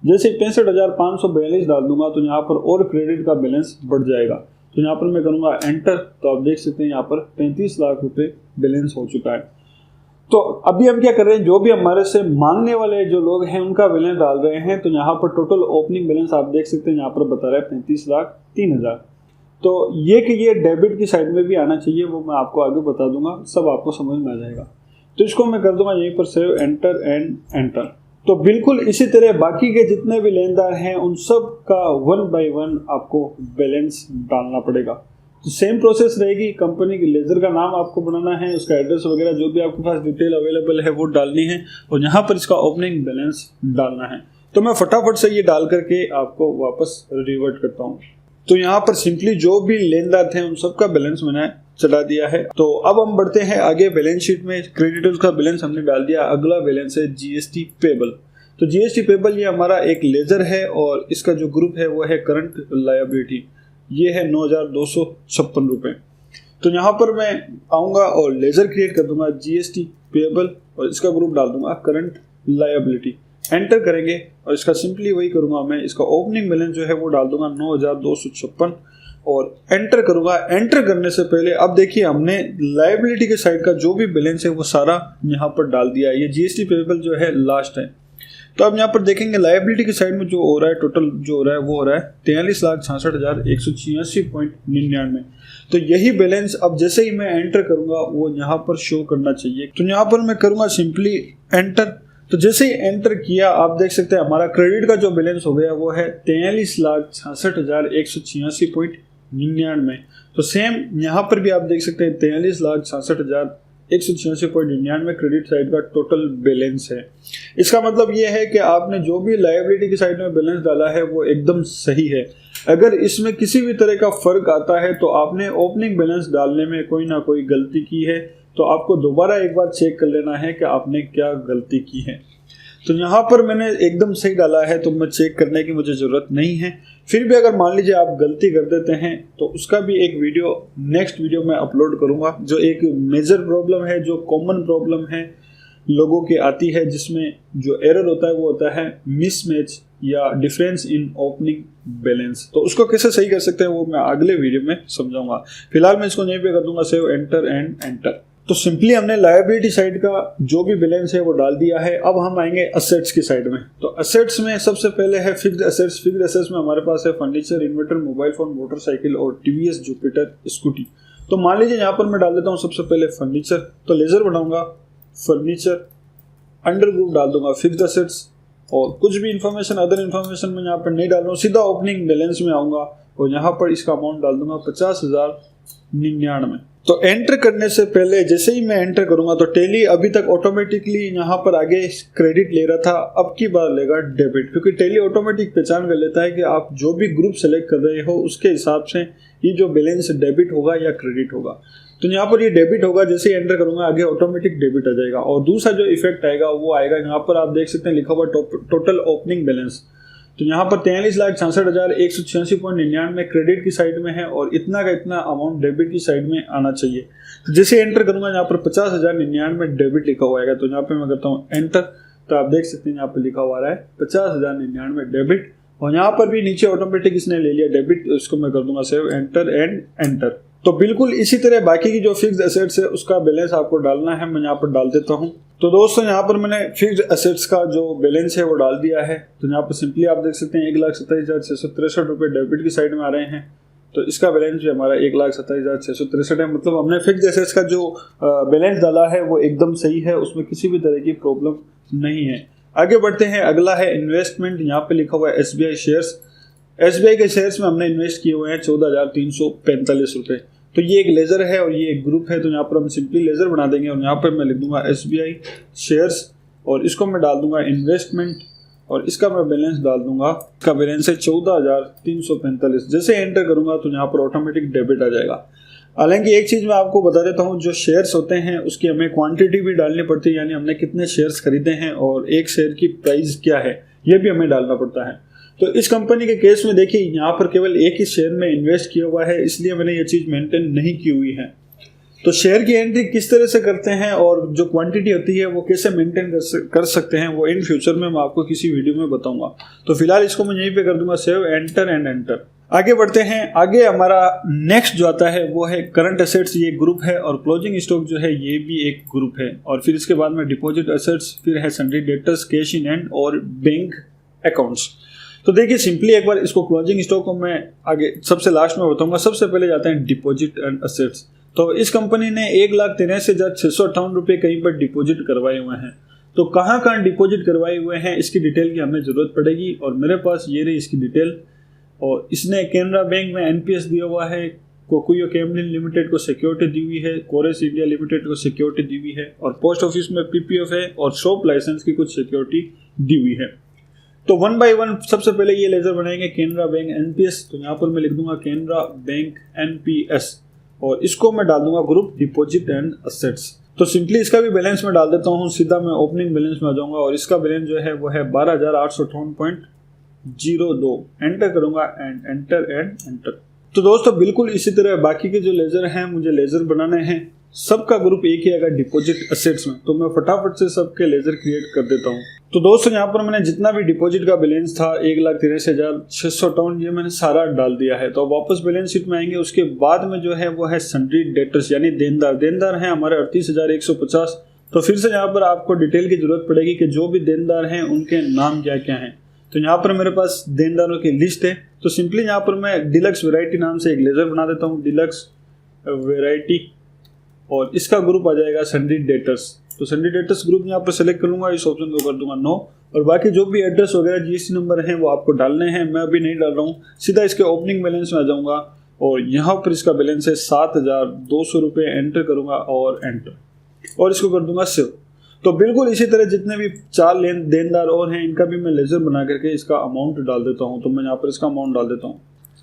S1: जैसे 65,542 डाल दूंगा तो यहाँ पर और क्रेडिट का बैलेंस बढ़ जाएगा। तो यहाँ पर मैं करूँगा एंटर, तो आप देख सकते हैं यहाँ पर 35 लाख रुपये बैलेंस हो चुका है। तो अभी हम क्या कर रहे हैं, जो भी हमारे से मांगने वाले जो लोग हैं उनका बैलेंस डाल रहे हैं। तो यहाँ पर टोटल ओपनिंग बैलेंस आप देख सकते हैं यहाँ पर बता रहा है 35,03,000। तो ये कि ये डेबिट की साइड में भी आना चाहिए, वो मैं आपको आगे बता दूंगा, सब आपको समझ में आ जाएगा। तो इसको मैं कर दूंगा यहीं पर सेव, एंटर एंड एंटर। तो बिल्कुल इसी तरह बाकी के जितने भी लेनदार हैं उन सब का 1 by 1 आपको बैलेंस डालना पड़ेगा। तो सेम प्रोसेस रहेगी। कंपनी की लेजर का नाम आपको बनाना है, उसका एड्रेस वगैरह जो भी आपके पास डिटेल अवेलेबल है वो डालनी है और यहाँ पर इसका ओपनिंग बैलेंस डालना है। तो मैं फटाफट से ये डाल करके आपको वापस रिवर्ट करता हूँ। तो यहाँ पर सिंपली जो भी लेनदार थे उन सबका बैलेंस मैंने चला दिया है। तो अब हम बढ़ते हैं आगे बैलेंस शीट में। क्रेडिटर्स का बैलेंस हमने डाल दिया। अगला बैलेंस है GST पेबल। तो जीएसटी पेबल ये हमारा एक लेजर है और इसका जो ग्रुप है वो है करंट लायबिलिटी, ये है 9,256 रुपये। तो यहाँ पर मैं आऊँगा और लेजर क्रिएट कर दूंगा जीएसटी पेबल और इसका ग्रुप डाल दूंगा करंट लायबिलिटी, एंटर करेंगे और इसका सिंपली वही करूँगा मैं, इसका ओपनिंग बैलेंस जो है वो डाल दूंगा 9,256 और एंटर करूँगा। एंटर करने से पहले अब देखिए हमने लायबिलिटी के साइड का जो भी बैलेंस है वो सारा यहाँ पर डाल दिया है। ये जीएसटी पेबल जो है लास्ट है। तो अब यहाँ पर देखेंगे लायबिलिटी की साइड में जो हो रहा है, टोटल जो हो रहा है वो हो रहा है 43,66,186.99। तो यही बैलेंस अब जैसे ही मैं एंटर करूंगा वो यहाँ पर शो करना चाहिए। तो यहाँ पर मैं करूंगा सिंपली एंटर। तो जैसे ही एंटर किया आप देख सकते हैं हमारा क्रेडिट का जो बैलेंस हो गया वो है 43,66,186.99। तो सेम यहाँ पर भी आप देख सकते हैं 43,66,186.99 क्रेडिट साइड का टोटल बैलेंस है। इसका मतलब ये है कि आपने जो भी लायबिलिटी की साइड में बैलेंस डाला है वो एकदम सही है। अगर इसमें किसी भी तरह का फर्क आता है तो आपने ओपनिंग बैलेंस डालने में कोई ना कोई गलती की है, तो आपको दोबारा एक बार चेक कर लेना है कि आपने क्या गलती की है। तो यहाँ पर मैंने एकदम सही डाला है तो मैं चेक करने की मुझे ज़रूरत नहीं है। फिर भी अगर मान लीजिए आप गलती कर देते हैं तो उसका भी एक वीडियो नेक्स्ट वीडियो में अपलोड करूँगा। जो एक मेजर प्रॉब्लम है, जो कॉमन प्रॉब्लम है लोगों की आती है, जिसमें जो एरर होता है वो होता है मिसमैच या डिफरेंस इन ओपनिंग बैलेंस। तो उसको कैसे सही कर सकते हैं वो मैं अगले वीडियो में समझाऊंगा। फिलहाल मैं इसको यहीं पे कर दूंगा सेव, एंटर एंड एंटर। तो सिंपली हमने लायबिलिटी साइड का जो भी बैलेंस है वो डाल दिया है। अब हम आएंगे असेट्स की साइड में। तो असेट्स में सबसे पहले है फिक्स्ड असेट्स। फिक्स्ड असेट्स में हमारे पास है furniture, inverter, mobile phone, motorcycle और टीवीएस जुपिटर स्कूटी। तो मान लीजिए यहाँ पर मैं डाल देता हूँ सबसे पहले फर्नीचर। तो लेजर बनाऊंगा फर्नीचर, अंडर ग्रुप डाल दूंगा फिक्स्ड असेट्स और कुछ भी इंफॉर्मेशन अदर इंफॉर्मेशन में यहाँ पर नहीं डाल रहा हूँ, सीधा ओपनिंग बैलेंस में आऊंगा और यहाँ पर इसका अमाउंट डाल दूंगा 50,099। तो एंटर करने से पहले जैसे ही मैं एंटर करूंगा तो टैली अभी तक ऑटोमेटिकली यहाँ पर आगे क्रेडिट ले रहा था, अब की बार लेगा डेबिट, क्योंकि टैली ऑटोमेटिक पहचान कर लेता है कि आप जो भी ग्रुप सेलेक्ट कर रहे हो उसके हिसाब से ये जो बैलेंस डेबिट होगा या क्रेडिट होगा। तो यहाँ पर ये डेबिट होगा, जैसे ही एंटर करूंगा आगे ऑटोमेटिक डेबिट आ जाएगा। और दूसरा जो इफेक्ट आएगा वो आएगा यहाँ पर आप देख सकते हैं लिखा हुआ टोटल ओपनिंग बैलेंस। तो यहाँ पर 43,66,186.99 क्रेडिट की साइड में है और इतना का इतना अमाउंट डेबिट की साइड में आना चाहिए। तो जैसे एंटर करूंगा यहाँ पर 50,099 डेबिट लिखा हुआ आएगा। तो यहाँ पे मैं करता हूँ एंटर, तो आप देख सकते हैं यहाँ पर लिखा हुआ है 50,099 डेबिट और यहाँ पर भी नीचे ऑटोमेटिक इसने ले लिया डेबिट। इसको मैं कर दूंगा सेव, एंटर एंड एंटर। तो बिल्कुल इसी तरह बाकी की जो फिक्स्ड एसेट्स है उसका बैलेंस आपको डालना है। मैं यहाँ पर डाल देता हूँ। तो दोस्तों यहाँ पर मैंने फिक्स्ड एसेट्स का जो बैलेंस है वो डाल दिया है। तो यहाँ पर सिंपली आप देख सकते हैं 1,27,663 रुपये डेबिट की साइड में आ रहे हैं। तो इसका बैलेंस भी हमारा 1,27,663 है। मतलब हमने फिक्स्ड एसेट्स का जो बैलेंस डाला है वो एकदम सही है, उसमें किसी भी तरह की प्रॉब्लम नहीं है। आगे बढ़ते हैं। अगला है इन्वेस्टमेंट। यहाँ पे लिखा हुआ है SBI शेयर्स। SBI के शेयर्स में हमने इन्वेस्ट किए हुए हैं 14,345 रुपये। तो ये एक लेजर है और ये एक ग्रुप है। तो यहाँ पर हम सिंपली लेजर बना देंगे और यहाँ पर मैं लिख दूंगा SBI शेयर्स और इसको मैं डाल दूंगा इन्वेस्टमेंट और इसका मैं बैलेंस डाल दूंगा। इसका बैलेंस है 14,345। जैसे एंटर करूंगा तो यहाँ पर ऑटोमेटिक डेबिट आ जाएगा। हालांकि एक चीज़ मैं आपको बता देता हूँ, जो शेयर्स होते हैं उसकी हमें क्वांटिटी भी डालनी पड़ती है, यानी हमने कितने शेयर्स खरीदे हैं और एक शेयर की प्राइस क्या है ये भी हमें डालना पड़ता है। तो इस कंपनी के केस में देखिए यहाँ पर केवल एक ही शेयर में इन्वेस्ट किया हुआ है, इसलिए मैंने ये चीज़ मेंटेन नहीं की हुई है। तो शेयर की एंट्री किस तरह से करते हैं और जो क्वांटिटी होती है वो कैसे मेंटेन कर सकते हैं वो इन फ्यूचर में मैं आपको किसी वीडियो में बताऊंगा। तो फिलहाल इसको मैं यहीं पे कर दूंगा सेव, एंटर एंड एंटर। आगे बढ़ते हैं। आगे हमारा नेक्स्ट जो आता है वो है करंट एसेट्स, ये ग्रुप है और क्लोजिंग स्टॉक जो है ये भी एक ग्रुप है। और फिर इसके बाद में डिपॉजिट एसेट्स, फिर है sundry debtors, cash in hand और बैंक अकाउंट्स। तो देखिए सिंपली एक बार इसको क्लोजिंग स्टॉक को मैं आगे सबसे लास्ट में बताऊंगा। सबसे पहले जाते हैं डिपॉजिट एंड एसेट्स। तो इस कंपनी ने 1,83,658 रुपये कहीं पर डिपॉजिट करवाए हुए हैं। तो कहाँ डिपॉजिट करवाए हुए हैं इसकी डिटेल की हमें ज़रूरत पड़ेगी और मेरे पास ये रही इसकी डिटेल। और इसने कैनरा बैंक में NPS दिया हुआ है, कोकुयो कैमलिन लिमिटेड को सिक्योरिटी दी हुई है, कोरेस इंडिया लिमिटेड को सिक्योरिटी दी हुई है और पोस्ट ऑफिस में PPF है और शॉप लाइसेंस की कुछ सिक्योरिटी दी हुई है। तो 1 बाय 1 सबसे पहले ये लेजर बनाएंगे कैनरा बैंक NPS। तो यहाँ पर मैं लिख दूंगा कैनरा बैंक NPS और इसको मैं डाल दूंगा ग्रुप डिपॉजिट एंड एसेट्स। तो सिंपली इसका भी बैलेंस मैं डाल देता हूँ। सीधा मैं ओपनिंग बैलेंस में आ जाऊँगा और इसका बैलेंस जो है वो है 12,858.02। एंटर करूँगा एंड एंटर एंड एंटर। तो दोस्तों बिल्कुल इसी तरह बाकी के जो लेज़र हैं, मुझे लेज़र बनाने हैं, सबका ग्रुप एक ही आएगा डिपॉजिट असेट्स में। तो मैं फटाफट से सबके लेज़र क्रिएट कर देता हूँ। तो दोस्तों यहाँ पर मैंने जितना भी डिपॉजिट का बैलेंस था 1,83,658 ये मैंने सारा डाल दिया है। तो वापस बैलेंस शीट में आएंगे, उसके बाद में जो है वो है सन्ड्री डेटर्स यानी देनदार हैं हमारे 38,150। तो फिर से यहाँ पर आपको डिटेल की जरूरत पड़ेगी कि जो भी देनदार हैं उनके नाम क्या क्या हैं। तो यहाँ पर मेरे पास देनदारों की लिस्ट है। तो सिंपली यहाँ पर मैं डिलक्स वेराइटी नाम से एक लेज़र बना देता हूँ, डिलक्स वेराइटी, और इसका ग्रुप आ जाएगा सन्ड्री डेटर्स। तो सन्ड्री डेटर्स ग्रुप यहाँ पर सेलेक्ट कर लूँगा, इस ऑप्शन को कर दूंगा नो, और बाकी जो भी एड्रेस वगैरह जीएसटी नंबर हैं वो आपको डालने हैं। मैं अभी नहीं डाल रहा हूँ, सीधा इसके ओपनिंग बैलेंस में आ जाऊँगा और यहाँ पर इसका बैलेंस है 7,200 रुपये। एंटर करूँगा और एंटर, और इसको कर दूंगा सेव। तो बिल्कुल इसी तरह जितने भी 4 देनदार और हैं इनका भी मैं लेज़र बना करके इसका अमाउंट डाल देता हूँ। तो मैं यहाँ पर इसका अमाउंट डाल देता हूँ।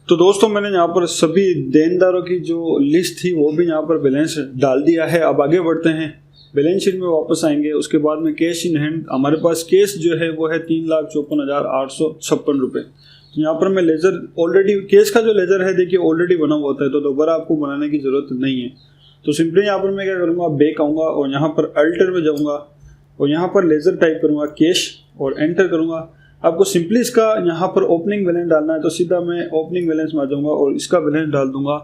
S1: तो दोस्तों मैंने यहाँ पर सभी देनदारों की जो लिस्ट थी वो भी यहाँ पर बैलेंस डाल दिया है। अब आगे बढ़ते हैं, बैलेंस शीट में वापस आएंगे। उसके बाद में कैश इन हैंड, हमारे पास कैश जो है वो है 3,54,856 रुपये। तो यहाँ पर मैं लेज़र ऑलरेडी, कैश का जो लेज़र है देखिए ऑलरेडी बना हुआ होता है, तो दोबारा आपको बनाने की ज़रूरत नहीं है। तो सिंपली यहाँ पर मैं क्या करूँगा, बैक आऊँगा और यहाँ पर अल्टर में जाऊँगा और यहाँ पर लेज़र टाइप करूँगा कैश और एंटर करूँगा। आपको सिंपली इसका यहाँ पर ओपनिंग बैलेंस डालना है। तो सीधा मैं ओपनिंग बैलेंस में आ जाऊँगा और इसका बैलेंस डाल दूंगा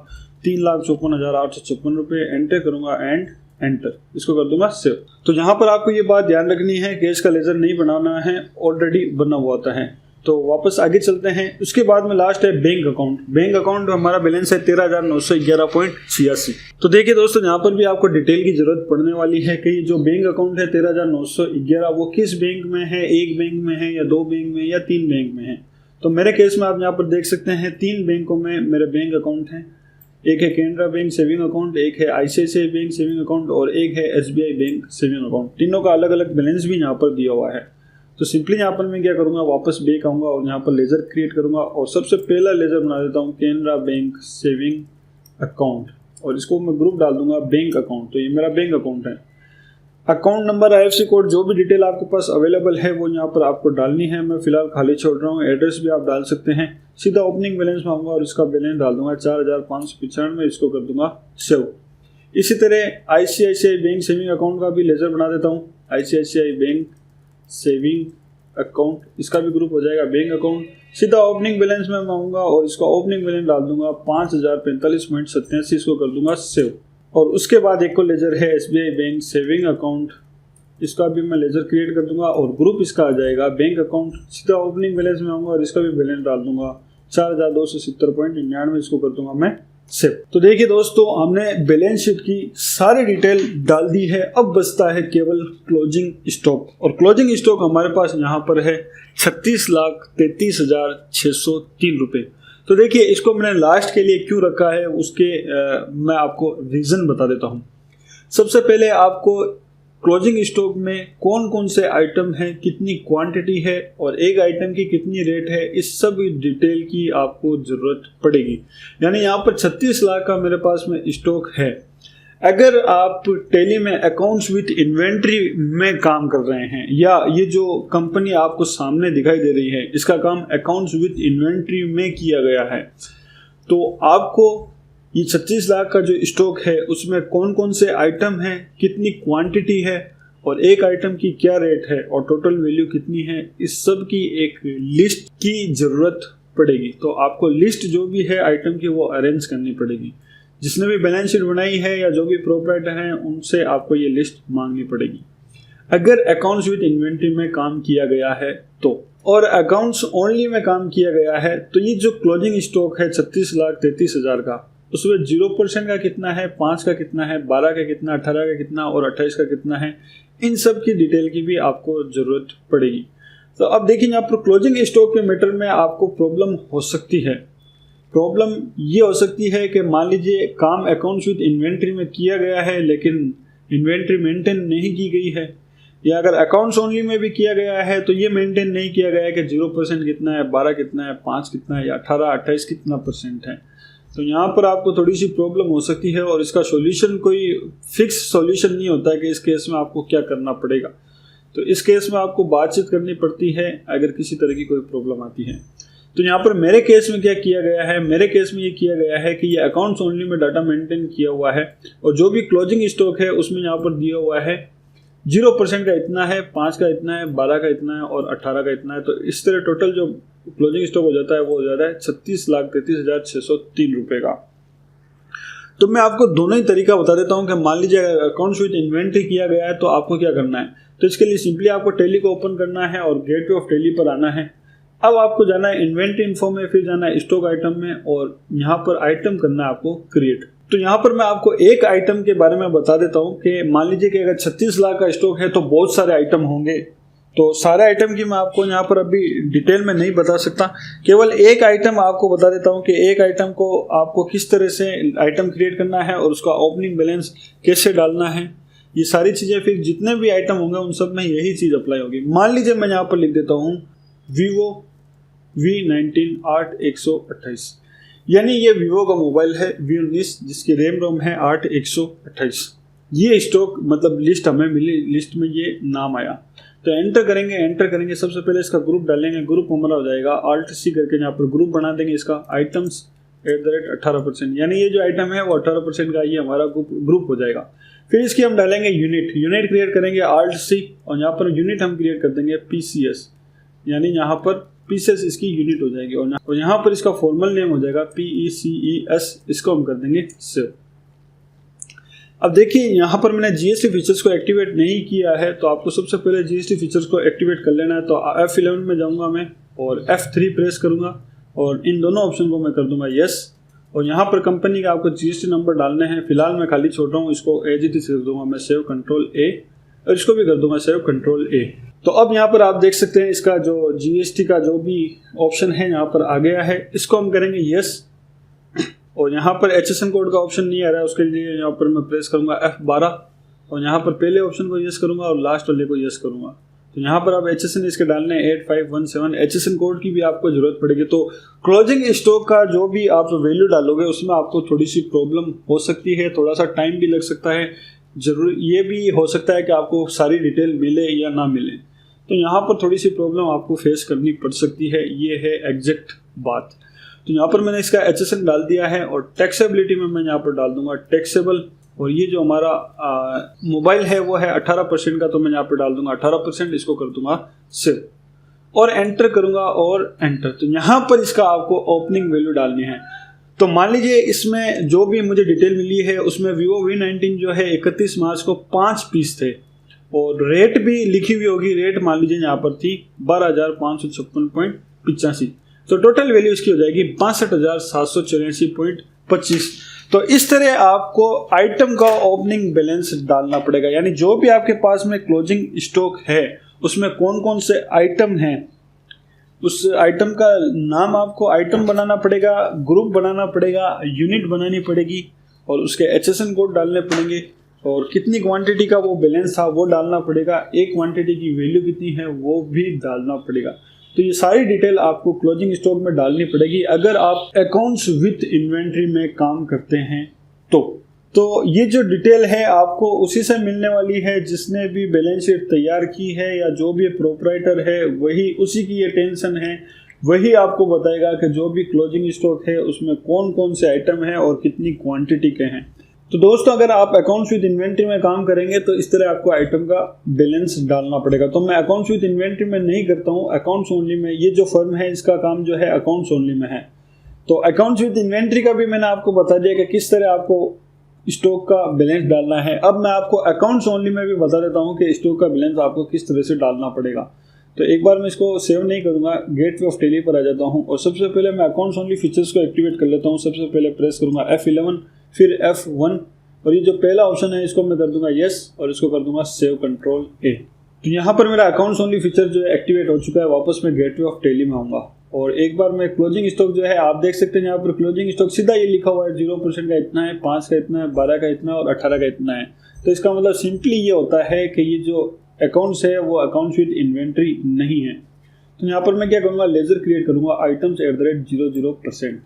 S1: 3,54,856 रुपये। एंटर करूँगा एंड एंटर, इसको कर दूंगा सेव। तो यहाँ पर आपको ये बात ध्यान रखनी है, कैश का लेज़र नहीं बनाना है, ऑलरेडी बना हुआ होता है। तो वापस आगे चलते हैं। उसके बाद में लास्ट है बैंक अकाउंट। बैंक अकाउंट हमारा बैलेंस है 13,911.86। तो देखिए दोस्तों यहाँ पर भी आपको डिटेल की जरूरत पड़ने वाली है कि जो बैंक अकाउंट है 13,911 वो किस बैंक में है, एक बैंक में है या 2 बैंक में या 3 बैंक में है। तो मेरे केस में आप यहाँ पर देख सकते हैं 3 बैंकों में मेरे बैंक अकाउंट हैं। एक है कैनरा बैंक सेविंग अकाउंट, एक है आईसीआईसीआई बैंक सेविंग अकाउंट और एक है एसबीआई बैंक सेविंग अकाउंट। तीनों का अलग अलग बैलेंस भी यहाँ पर दिया हुआ है। तो सिंपली यहाँ पर मैं क्या करूँगा, वापस बैक आऊँगा और यहाँ पर लेज़र क्रिएट करूँगा और सबसे पहला लेज़र बना देता हूँ कैनरा बैंक सेविंग अकाउंट और इसको मैं ग्रुप डाल दूंगा बैंक अकाउंट। तो ये मेरा बैंक अकाउंट है। अकाउंट नंबर, आईएफएससी कोड, जो भी डिटेल आपके पास अवेलेबल है वो यहाँ पर आपको डालनी है। मैं फिलहाल खाली छोड़ रहा हूँ, एड्रेस भी आप डाल सकते हैं। सीधा ओपनिंग बैलेंस में आऊँगा और इसका बैलेंस डाल दूंगा 4,595, इसको कर दूंगा सेव। इसी तरह आईसीआईसीआई बैंक सेविंग अकाउंट का भी लेज़र बना देता हूँ, आईसीआईसीआई बैंक सेविंग अकाउंट, इसका भी ग्रुप हो जाएगा बैंक अकाउंट। सीधा ओपनिंग बैलेंस में आऊँगा और इसका ओपनिंग बैलेंस डाल दूंगा 5,045.87, इसको कर दूंगा सेव। और उसके बाद एक को लेज़र है एसबीआई बैंक सेविंग अकाउंट, इसका भी मैं लेज़र क्रिएट कर दूंगा और ग्रुप इसका आ जाएगा बैंक अकाउंट। सीधा ओपनिंग बैलेंस में आऊँगा और इसका भी बैलेंस डाल दूंगा 4,270.99, इसको कर दूंगा मैं सेव। तो देखिए दोस्तों हमने बैलेंस शीट की सारी डिटेल डाल दी है। अब बचता है केवल क्लोजिंग स्टॉक, और क्लोजिंग स्टॉक हमारे पास यहाँ पर है 36,33,603 रुपये। तो देखिए इसको मैंने लास्ट के लिए क्यों रखा है उसके मैं आपको रीज़न बता देता हूँ। सबसे पहले आपको क्लोजिंग स्टॉक में कौन कौन से आइटम हैं, कितनी क्वांटिटी है और एक आइटम की कितनी रेट है, इस सब डिटेल की आपको ज़रूरत पड़ेगी। यानी यहाँ पर 36 लाख का मेरे पास में स्टॉक है। अगर आप टैली में अकाउंट्स विद इन्वेंट्री में काम कर रहे हैं या ये जो कंपनी आपको सामने दिखाई दे रही है इसका काम अकाउंट्स विद इन्वेंट्री में किया गया है, तो आपको ये 36 लाख का जो स्टॉक है उसमें कौन कौन से आइटम हैं, कितनी क्वांटिटी है और एक आइटम की क्या रेट है और टोटल वैल्यू कितनी है, इस सब की एक लिस्ट की ज़रूरत पड़ेगी। तो आपको लिस्ट जो भी है आइटम की वो अरेंज करनी पड़ेगी। जिसने भी बैलेंस शीट बनाई है या जो भी प्रोपराइटर हैं उनसे आपको ये लिस्ट मांगनी पड़ेगी। अगर अकाउंट्स विद इन्वेंट्री में काम किया गया है तो, और अकाउंट्स ओनली में काम किया गया है तो ये जो क्लोजिंग स्टॉक है 36,33,000 का, उसमें 0% का कितना है, 5 का कितना है, 12 का कितना, 18 का कितना और 28 का कितना है, इन सब की डिटेल की भी आपको ज़रूरत पड़ेगी। तो अब देखिए यहाँ पर क्लोजिंग स्टॉक के मैटर में आपको प्रॉब्लम हो सकती है। प्रॉब्लम ये हो सकती है कि मान लीजिए काम अकाउंट्स विद इन्वेंट्री में किया गया है लेकिन इन्वेंट्री मेंटेन नहीं की गई है, या अगर अकाउंट्स ओनली में भी किया गया है तो ये मेंटेन नहीं किया गया है कि 0% कितना है, 12 कितना है, 5 कितना है या 18, 28 कितना % है। तो यहाँ पर आपको थोड़ी सी प्रॉब्लम हो सकती है और इसका सॉल्यूशन कोई फिक्स सॉल्यूशन नहीं होता है कि इस केस में आपको क्या करना पड़ेगा। तो इस केस में आपको बातचीत करनी पड़ती है अगर किसी तरह की कोई प्रॉब्लम आती है। तो यहाँ पर मेरे केस में क्या किया गया है, मेरे केस में ये किया गया है कि ये अकाउंट्स ओनली में डाटा मेंटेन किया हुआ है और जो भी क्लोजिंग स्टॉक है उसमें यहाँ पर दिया हुआ है 0% का इतना है, 5 का इतना है, 12 का इतना है और 18 का इतना है। तो इस तरह टोटल जो क्लोजिंग स्टॉक हो जाता है वो हो जाता है 36,33,603 रुपये का। तो मैं आपको दोनों ही तरीका बता देता हूँ कि मान लीजिए अगर अकाउंट्स विद इन्वेंट्री किया गया है तो आपको क्या करना है। तो इसके लिए सिंपली आपको टैली को ओपन करना है और गेटवे ऑफ टैली पर आना है। अब आपको जाना है इन्वेंट्री इन्फो में, फिर जाना है स्टॉक आइटम में और यहाँ पर आइटम करना है आपको क्रिएट। तो यहाँ पर मैं आपको एक आइटम के बारे में बता देता हूँ कि मान लीजिए कि अगर 36 लाख का स्टॉक है तो बहुत सारे आइटम होंगे। तो सारे आइटम की मैं आपको यहाँ पर अभी डिटेल में नहीं बता सकता, केवल एक आइटम आपको बता देता हूँ कि एक आइटम को आपको किस तरह से आइटम क्रिएट करना है और उसका ओपनिंग बैलेंस कैसे डालना है। ये सारी चीज़ें फिर जितने भी आइटम होंगे उन सब में यही चीज़ अप्लाई होगी। मान लीजिए मैं यहाँ पर लिख देता हूँ Vivo V19 8128, यानी ये वीवो का मोबाइल है V19 जिसकी रैम रोम है 8128। ये स्टॉक मतलब लिस्ट हमें मिली, लिस्ट में ये नाम आया। तो एंटर करेंगे सबसे पहले इसका ग्रुप डालेंगे। ग्रुप हमारा हो जाएगा Alt+C करके यहाँ पर ग्रुप बना देंगे इसका आइटम्स @ 18%, यानी ये जो आइटम है वो 18% का ये हमारा ग्रुप हो जाएगा। फिर इसकी हम डालेंगे यूनिट क्रिएट करेंगे Alt+C और यहाँ पर यूनिट हम क्रिएट कर देंगे PCS, यानी यहाँ पर पीसेस इसकी यूनिट हो जाएगी और यहाँ पर इसका फॉर्मल नेम हो जाएगा PECES। इसको हम कर देंगे सेव। अब देखिए यहाँ पर मैंने GST फीचर्स को एक्टिवेट नहीं किया है, तो आपको सबसे पहले GST फीचर्स को एक्टिवेट कर लेना है। तो F11 में जाऊँगा मैं और F3 प्रेस करूँगा और इन दोनों ऑप्शन को मैं कर दूंगा यस। और यहाँ पर कंपनी का आपको GST नंबर डालने हैं। फिलहाल मैं खाली छोड़ रहा हूँ, इसको एज इट इज कर दूंगा मैं सेव Ctrl+A और इसको भी कर दूंगा सेव Ctrl+A। तो अब यहाँ पर आप देख सकते हैं इसका जो GST का जो भी ऑप्शन है यहाँ पर आ गया है। इसको हम करेंगे यस और यहाँ पर HSN कोड का ऑप्शन नहीं आ रहा है, उसके लिए यहाँ पर मैं प्रेस करूँगा F12 और यहाँ पर पहले ऑप्शन को यस करूँगा और लास्ट वाले को यस करूँगा। तो यहाँ पर आप HSN इसके डालने 8517 HSN कोड की भी आपको जरूरत पड़ेगी। तो क्लोजिंग स्टॉक का जो भी आप वैल्यू डालोगे उसमें आपको थोड़ी सी प्रॉब्लम हो सकती है, थोड़ा सा टाइम भी लग सकता है। जरूर ये भी हो सकता है कि आपको सारी डिटेल मिले या ना मिले, तो यहाँ पर थोड़ी सी प्रॉब्लम आपको फेस करनी पड़ सकती है। ये है एग्जैक्ट बात। तो यहाँ पर मैंने इसका HSN डाल दिया है और टैक्सेबिलिटी में मैं यहाँ पर डाल दूंगा टैक्सेबल। और ये जो हमारा मोबाइल है वो है 18% का, तो मैं यहाँ पर डाल दूंगा 18%। इसको कर दूंगा सेव और एंटर करूंगा और एंटर। तो यहाँ पर इसका आपको ओपनिंग वैल्यू डालनी है। तो मान लीजिए इसमें जो भी मुझे डिटेल मिली है उसमें Vivo V19 जो है 31 मार्च को 5 पीस थे और रेट भी लिखी हुई होगी। रेट मान लीजिए यहाँ पर थी 12,556.85। तो टोटल वैल्यू इसकी हो जाएगी 62,784.25। तो इस तरह आपको आइटम का ओपनिंग बैलेंस डालना पड़ेगा, यानी जो भी आपके पास में क्लोजिंग स्टॉक है उसमें कौन कौन से आइटम हैं, उस आइटम का नाम आपको आइटम बनाना पड़ेगा, ग्रुप बनाना पड़ेगा, यूनिट बनानी पड़ेगी और उसके HSN कोड डालने पड़ेंगे और कितनी क्वांटिटी का वो बैलेंस था वो डालना पड़ेगा। एक क्वांटिटी की वैल्यू कितनी है वो भी डालना पड़ेगा। तो ये सारी डिटेल आपको क्लोजिंग स्टॉक में डालनी पड़ेगी अगर आप अकाउंट्स विथ इन्वेंट्री में काम करते हैं। तो ये जो डिटेल है आपको उसी से मिलने वाली है जिसने भी बैलेंस शीट तैयार की है या जो भी प्रोपराइटर है वही, उसी की ये टेंशन है। वही आपको बताएगा कि जो भी क्लोजिंग स्टॉक है उसमें कौन कौन से आइटम हैं और कितनी क्वांटिटी के हैं। तो दोस्तों अगर आप अकाउंट्स विद इन्वेंट्री में काम करेंगे तो इस तरह आपको आइटम का बैलेंस डालना पड़ेगा। तो मैं अकाउंट्स विद इन्वेंट्री में नहीं करता हूँ, अकाउंट्स ओनली में। ये जो फर्म है इसका काम जो है अकाउंट्स ओनली में है। तो अकाउंट्स विद इन्वेंट्री का भी मैंने आपको बता दिया कि किस तरह आपको स्टॉक का बैलेंस डालना है। अब मैं आपको अकाउंट्स ओनली में भी बता देता हूँ कि स्टॉक का बैलेंस आपको किस तरह से डालना पड़ेगा। तो एक बार मैं इसको सेव नहीं करूँगा, गेटवे ऑफ टैली पर आ जाता हूँ और सबसे पहले मैं अकाउंट्स ओनली फीचर्स को एक्टिवेट कर लेता हूँ। सबसे पहले प्रेस करूँगा F11 फिर F1 और ये जो पहला ऑप्शन है इसको मैं कर दूंगा यस और इसको कर दूंगा सेव Ctrl+A। तो यहाँ पर मेरा अकाउंट्स ओनली फीचर जो है एक्टिवेट हो चुका है। वापस मैं गेटवे ऑफ टैली में आऊँगा और एक बार मैं क्लोजिंग स्टॉक जो है आप देख सकते हैं यहाँ पर क्लोजिंग स्टॉक सीधा ये लिखा हुआ है 0% का इतना है, 5 का इतना है, 12 का इतना और 18 का इतना है। तो इसका मतलब सिंपली ये होता है कि ये जो अकाउंट्स है वो अकाउंट्स विद इन्वेंट्री नहीं है। तो यहाँ पर मैं क्या करूँगा, लेजर क्रिएट करूँगा आइटम्स @ 00%।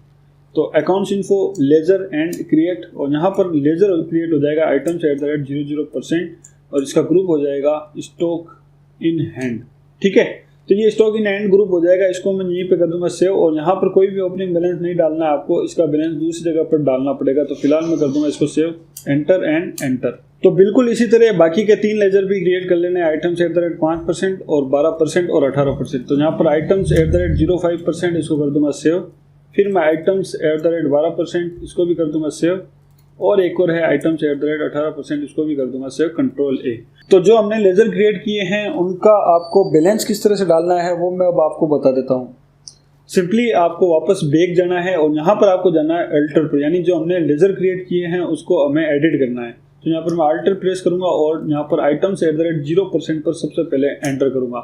S1: तो accounts info ledger and create, और यहाँ पर लेजर क्रिएट हो जाएगा आइटम्स @00% और इसका ग्रुप हो जाएगा स्टॉक इन हैंड। ठीक है, तो ये स्टॉक इन हैंड ग्रुप हो जाएगा। इसको मैं यहीं पे कर दूंगा सेव, और यहाँ पर कोई भी ओपनिंग बैलेंस नहीं डालना है आपको, इसका बैलेंस दूसरी जगह पर डालना पड़ेगा। तो फिलहाल मैं कर दूंगा इसको सेव, एंटर एंड एंटर। तो बिल्कुल इसी तरह बाकी के 3 लेजर भी क्रिएट कर लेने हैं, आइटम्स @5% और 12% और 18%। तो यहाँ पर आइटम्स @05% इसको कर दूंगा सेव, फिर मैं आइटम्स @12% इसको भी कर दूंगा सेव, और एक और है आइटम्स @18% इसको भी कर दूंगा सेव, कंट्रोल A। तो जो हमने लेजर क्रिएट किए हैं उनका आपको बैलेंस किस तरह से डालना है वो मैं अब आपको बता देता हूँ। सिंपली आपको वापस बैक जाना है और यहाँ पर आपको जाना है अल्टर पर, यानी जो हमने लेजर क्रिएट किए हैं उसको हमें एडिट करना है। तो यहाँ पर मैं अल्टर प्रेस करूंगा और यहाँ पर आइटम्स @0% पर सबसे पहले एंटर करूंगा।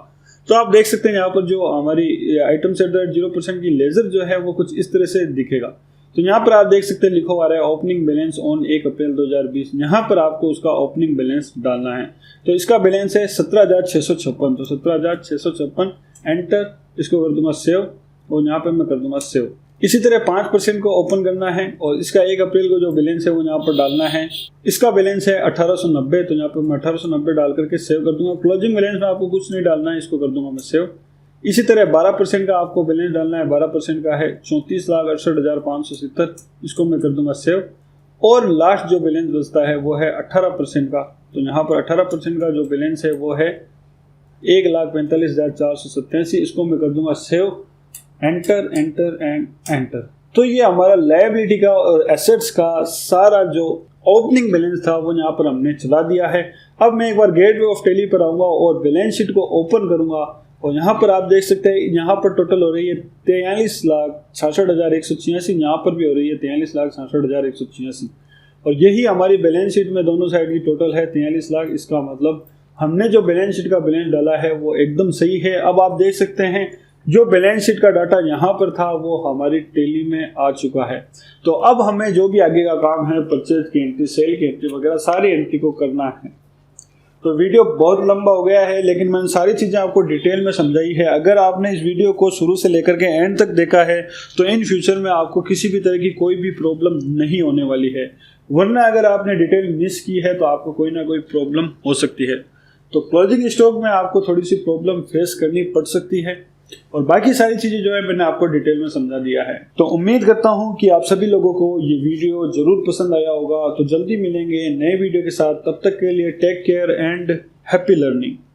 S1: तो आप देख सकते हैं यहाँ पर जो हमारी आइटम्स @0% की लेजर जो है वो कुछ इस तरह से दिखेगा। तो यहाँ पर आप देख सकते हैं लिखा हुआ है ओपनिंग बैलेंस ऑन 1 अप्रैल 2020। यहाँ पर आपको उसका ओपनिंग बैलेंस डालना है। तो इसका बैलेंस है 17,656। तो 17,656 एंटर, इसको कर दूंगा सेव, और यहाँ पर मैं कर दूंगा सेव। इसी तरह 5% को ओपन करना है और इसका 1 अप्रैल को जो बैलेंस है वो यहाँ पर डालना है। इसका बैलेंस है 1890। तो यहाँ पर मैं 1890 डाल करके सेव कर दूंगा। क्लोजिंग बैलेंस में आपको कुछ नहीं डालना है, इसको कर दूंगा मैं सेव। इसी तरह 12% का आपको बैलेंस डालना है, 12% का है 34,68,570, इसको मैं कर दूंगा सेव। और लास्ट जो बैलेंस बचता है वो है 18% का। तो यहाँ पर 18% का जो बैलेंस है वो है 1,45,487, इसको मैं कर दूंगा save, enter enter and enter. तो ये हमारा लायबिलिटी का और एसेट्स का सारा जो ओपनिंग बैलेंस था वो यहाँ पर हमने चला दिया है। अब मैं एक बार गेटवे ऑफ टैली पर आऊँगा और बैलेंस शीट को ओपन करूँगा, और यहाँ पर आप देख सकते हैं यहाँ पर टोटल हो रही है 43,66,186। यहाँ पर भी हो रही है 43,66,186, और यही हमारी बैलेंस शीट में दोनों साइड की टोटल है 43 लाख। इसका मतलब हमने जो बैलेंस शीट का बैलेंस डाला है वो एकदम सही है। अब आप देख सकते हैं जो बैलेंस शीट का डाटा यहाँ पर था वो हमारी टैली में आ चुका है। तो अब हमें जो भी आगे का काम है, परचेज की एंट्री, सेल की एंट्री वगैरह सारी एंट्री को करना है। तो वीडियो बहुत लंबा हो गया है, लेकिन मैंने सारी चीज़ें आपको डिटेल में समझाई है। अगर आपने इस वीडियो को शुरू से लेकर के एंड तक देखा है तो इन फ्यूचर में आपको किसी भी तरह की कोई भी प्रॉब्लम नहीं होने वाली है, वरना अगर आपने डिटेल मिस की है तो आपको कोई ना कोई प्रॉब्लम हो सकती है। तो क्लोजिंग स्टॉक में आपको थोड़ी सी प्रॉब्लम फेस करनी पड़ सकती है, और बाकी सारी चीज़ें जो है मैंने आपको डिटेल में समझा दिया है। तो उम्मीद करता हूं कि आप सभी लोगों को ये वीडियो जरूर पसंद आया होगा। तो जल्दी मिलेंगे नए वीडियो के साथ, तब तक के लिए take care and happy learning.